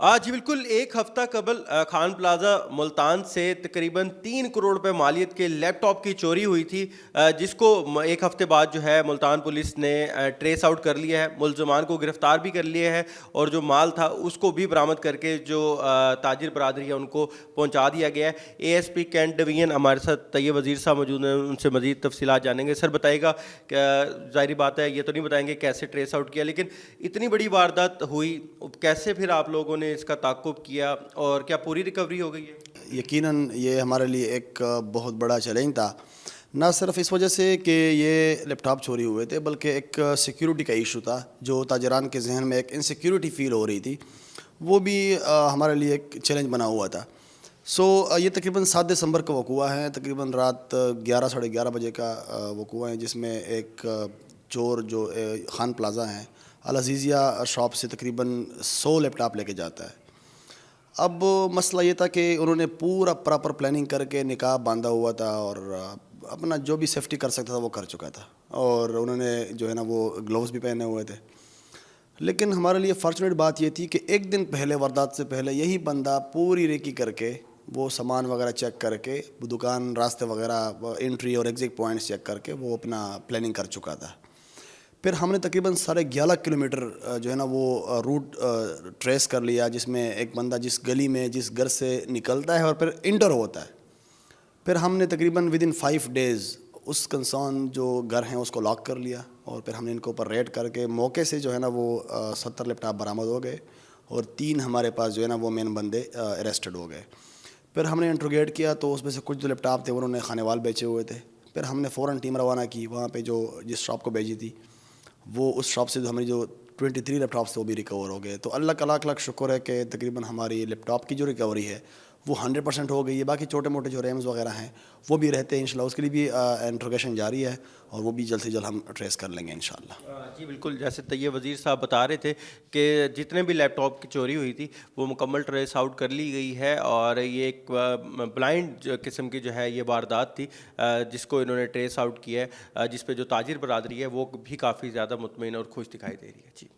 जी बिल्कुल, एक हफ्ता कबल खान प्लाजा मुल्तान से तकरीबन 3 करोड़ रुपए मालियत के लैपटॉप की चोरी हुई थी, जिसको एक हफ्ते बाद जो है मुल्तान पुलिस ने ट्रेस आउट कर लिया है, मुलजमान को गिरफ्तार भी कर लिया है और जो माल था उसको भी बरामद करके जो ताजिर बरादरी है उनको पहुंचा दिया गया है। एएसपी कैंट डिवीजन हमारे साथ तैयब वज़ीर साहब मौजूद हैं, उनसे मज़ीद तफसीलात जानेंगे। सर बताइएगा, ज़ाहिर बात है ये तो नहीं बताएंगे कैसे ट्रेस आउट किया, लेकिन इतनी बड़ी वारदात हुई, कैसे फिर आप लोगों ने इसका ताक़ुब किया और क्या पूरी रिकवरी हो गई है? यकीनन ये हमारे लिए एक बहुत बड़ा चैलेंज था, ना सिर्फ इस वजह से कि ये लैपटॉप चोरी हुए थे, बल्कि एक सिक्योरिटी का इशू था। जो ताजरान के जहन में एक इनसिक्योरिटी फ़ील हो रही थी, वो भी हमारे लिए एक चैलेंज बना हुआ था। ये तकरीबन 7 दिसंबर का वक़ूआ है, तकरीबन रात 11 साढ़े 11 बजे का वक़ूआ है, जिसमें एक चोर जो खान प्लाजा है अल अज़ीज़िया शॉप से तकरीबन 100 लैपटॉप लेके जाता है। अब मसला ये था कि उन्होंने पूरा प्रॉपर प्लानिंग करके निकाह बांधा हुआ था और अपना जो भी सेफ्टी कर सकता था वो कर चुका था, और उन्होंने जो है ना वो ग्लव्स भी पहने हुए थे। लेकिन हमारे लिए फॉर्चुनेट बात ये थी कि एक दिन पहले, वारदात से पहले, यही बंदा पूरी रेकी करके, वो सामान वगैरह चेक करके, वो दुकान, रास्ते वगैरह, एंट्री और एग्जिट पॉइंट्स चेक करके वो अपना प्लानिंग कर चुका था। फिर हमने तकरीबन 11.5 किलोमीटर जो है ना वो रूट ट्रेस कर लिया, जिसमें एक बंदा जिस गली में, जिस घर से निकलता है और फिर इंटर होता है। फिर हमने तकरीबन विदिन 5 डेज़ उस कंसर्न जो घर हैं उसको लॉक कर लिया, और फिर हमने इनके ऊपर रेड करके मौके से जो है ना वो 70 लैपटॉप बरामद हो गए, और 3 हमारे पास जो है ना वो मेन बंदे अरेस्टेड हो गए। फिर हमने इंट्रोगेट किया तो उसमें से कुछ जो लैपटॉप थे उन्होंने खानेवाल बेचे हुए थे। फिर हमने फ़ौरन टीम रवाना की वहाँ पे, जो जिस शॉप को भेजी थी, वो उस शॉप से हमारी जो 23 लैपटॉप्स थे वो भी रिकवर हो गए। तो अल्लाह का लाख लाख शुक्र है कि तकरीबन हमारी लैपटॉप की जो रिकवरी है वो 100% हो गई है। बाकी छोटे मोटे जो रैम्स वगैरह हैं वो भी रहते हैं, इंशाल्लाह उसके लिए भी इंट्रोगेशन जारी है, और वो भी जल्द से जल्द हम ट्रेस कर लेंगे इंशाल्लाह। जी बिल्कुल, जैसे तैयब वज़ीर साहब बता रहे थे कि जितने भी लैपटॉप की चोरी हुई थी वो मुकम्मल ट्रेस आउट कर ली गई है, और ये एक ब्लाइंड किस्म की जो है ये वारदात थी, जिसको इन्होंने ट्रेस आउट किया है, जिस पे जो ताजिर बरादरी है वो भी काफ़ी ज़्यादा मुतमईन और खुश दिखाई दे रही है। जी।